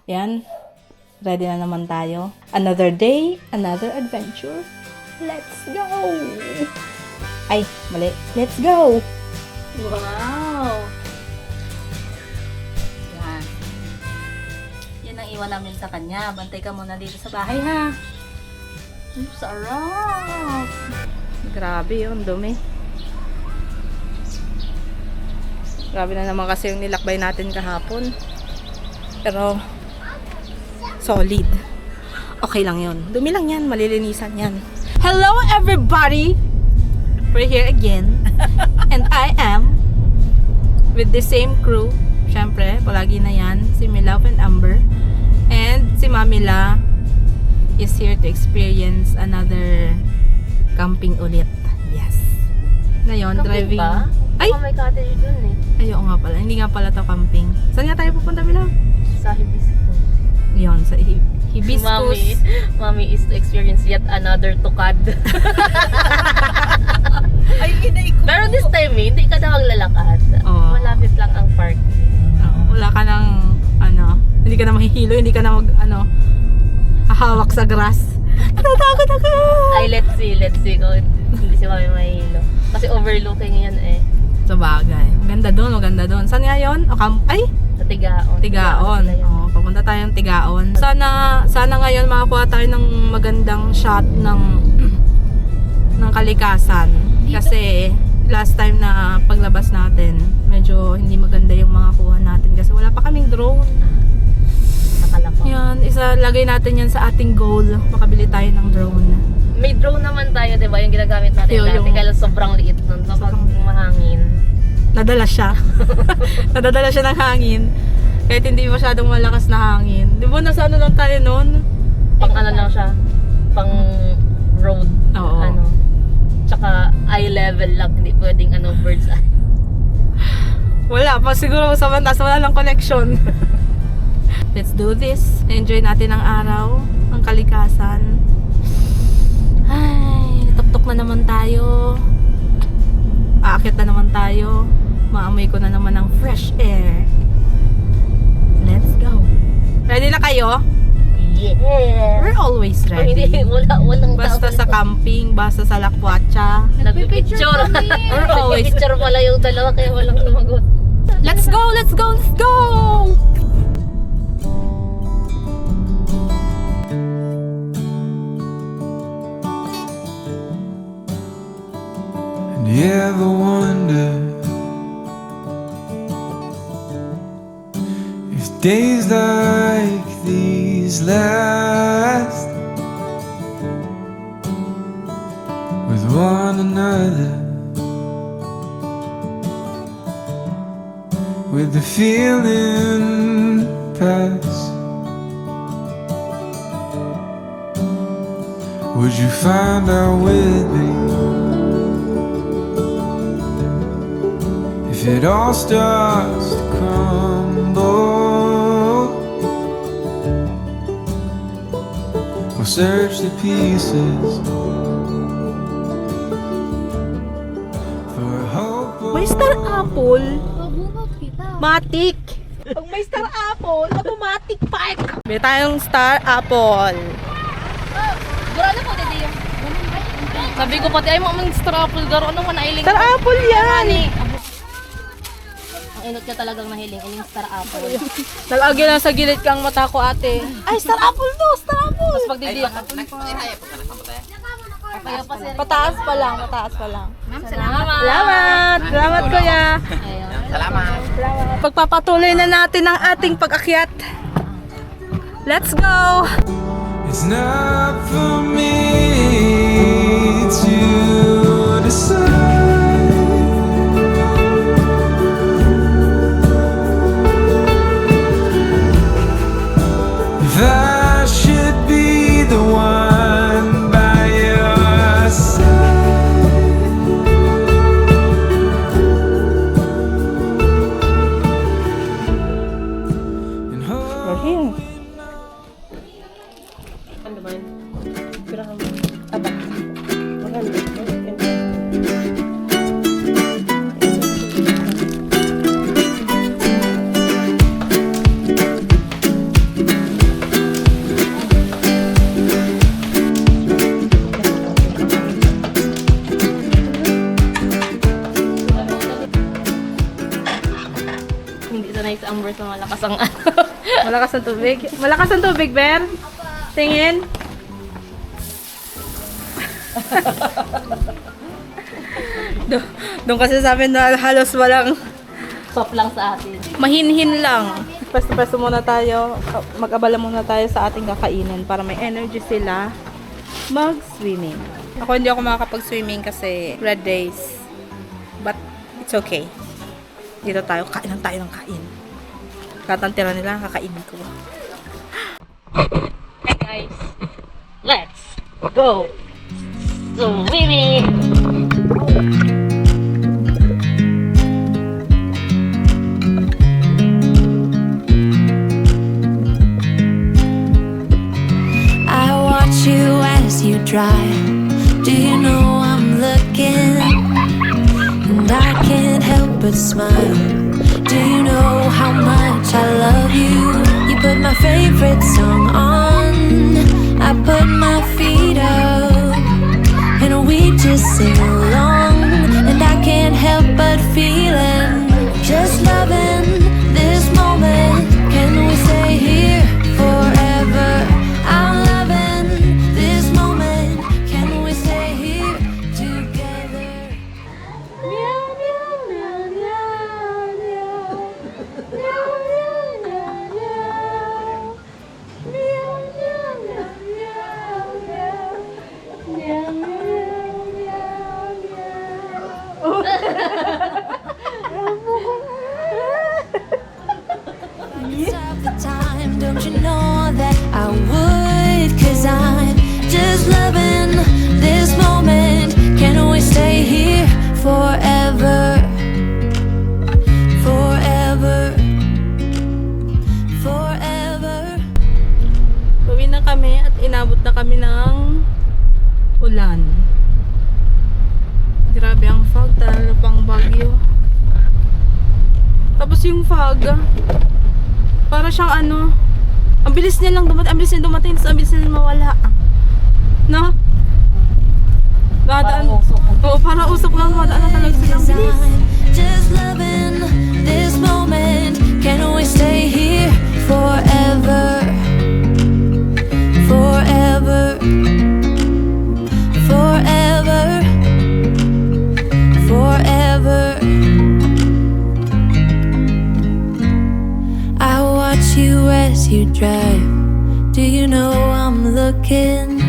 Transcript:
Yan. Ready na naman tayo. Another day, another adventure. Let's go! Ay, mali. Let's go! Wow! Yan. Yan ang iwan namin sa kanya. Bantay ka muna dito sa bahay, ha? Sarap! Grabe yun, dumi. Grabe na naman kasi yung nilakbay natin kahapon. Pero, solid. Okay lang yun. Dumi lang yan, malilinisan yan. Hello everybody! We're here again. And I am with the same crew. Syempre, palagi na yan. Si Milove and Amber. And si Mamila is here to experience another camping ulit. Yes. Ngayon, Camping driving. ba? Ay! Baka may cottage dun eh. Ay, oo nga pala. Hindi nga pala to camping. Saan nga tayo pupunta, Milove? Sa Hibiscus. Yun, sa Hibiscus. Mami is to experience yet another tukad. Ay, inay ko. Pero this time eh, hindi ka na maglalakad. Oo. Malapit lang ang park. Oo, wala ka ng, hindi ka na mahihilo, hindi ka na hahawak sa grass. Natatakot ako! Ay, let's see kung hindi si Mami mahilo. Kasi overlooking yan eh. Sa bagay. Maganda doon. Saan nga yun? Ay! Sa Tigaon. Tigaon. Oo, papunta tayong Tigaon. Sana ngayon makakuha tayo ng magandang shot ng kalikasan. Kasi last time na paglabas natin, medyo hindi maganda yung mga kuha natin kasi wala pa kaming drone. Nakalapang. Yan, lagay natin yan sa ating goal. Makabili tayo ng drone. May drone naman tayo, di ba? Yung ginagamit natin Yung- dati. Kaya sobrang liit nun. Kapag mahangin. Nadala siya. Nadadala siya ng hangin. Kahit hindi masyadong malakas na hangin. Di ba nasa ano lang tayo noon? Pang ano lang siya. Pang road. Oo. Ano. Tsaka eye level lang. Hindi pwedeng bird's eye. Wala pa siguro sa bandas. Wala lang connection. Let's do this. Enjoy natin ang araw. Ang kalikasan. Ay, tuktok na naman tayo. Aakyat na naman tayo. Maamoy ko na naman ng fresh air. Let's go. Ready na kayo? Yeah. We're always Ay, hindi. ready. Walang Basta tao. sa camping, basta sa lakwatsa. Nagpipicture. We're always Nagpipicture pala yung dalawa kaya walang sumagot. Let's go! Let's go! Let's go! Do you ever wonder if days like these last with one another, with the feeling pass? Would you find out with me if it all starts to crumble? We'll search the pieces for a hope. May star apple. Mabunot kita. Matik. Pag may star apple, automatic park. May tayong star apple. Garo na po, dito yung... Sabi ko pati ay mo mang star apple. Garo ano man ailing. Star apple yan. Ang inot ka talagang mahiling. Ailing star apple. Nalagi lang sa gilid kang mata ko, ate. Ay, star apple to. Star apple. Tapos pag didi. Kaya pa sir. Pataas pa lang. Salamat. Salamat, kuya. Ayun. Pagpapatuloy na natin ang ating pag-akyat. Let's go! It's not for me to decide if I should be the one by your side. And hold Here. Ano ba yun? ang ano. Malakas ang tubig. Malakas ang tubig, Ber. Tingin. Doon kasi sa amin na halos walang Soft lang sa atin. mahinhin lang. Pwesto-pwesto muna tayo. Mag-abala muna tayo sa ating kakainin para may energy sila mag-swimming. Ako hindi ako makakapag-swimming kasi red days. But it's okay. Dito tayo, kain lang tayo ng kain. Katantira nila, kakainin ko. Hey guys, let's go swimming! I watch you as you drive. Do you know I'm looking? And I can't help but smile. Do you know how much I love you? You put my favorite song on. I put my feet up. And we just sing along. And I can't help but feeling. Just loving this moment. Can we stay here forever? I'm loving this moment. Can we stay here together? Meow, meow, meow, meow, meow. Meow, meow, meow, meow. Meow, meow, meow, meow, meow. Meow, meow, meow, meow. Stop the time, don't you know that I would? 'Cause I'm just loving this moment. Can we stay here forever? Forever. Forever. Uwi na kami at inabot na kami ng ulan. Grabe ang fog, talo pang bagyo. Tapos yung fog, para siyang ano, ang bilis niya lang dumating, ang bilis niya dumating, tapos ang bilis niya mawala. No? Dadaan. Parang usok. Oo, para usok lang, madaan na talaga sila. Ang 'Cause bilis. I'm just loving this moment. Can we stay here forever? Forever. Forever. Forever. I watch you as you drive. Do you know I'm looking?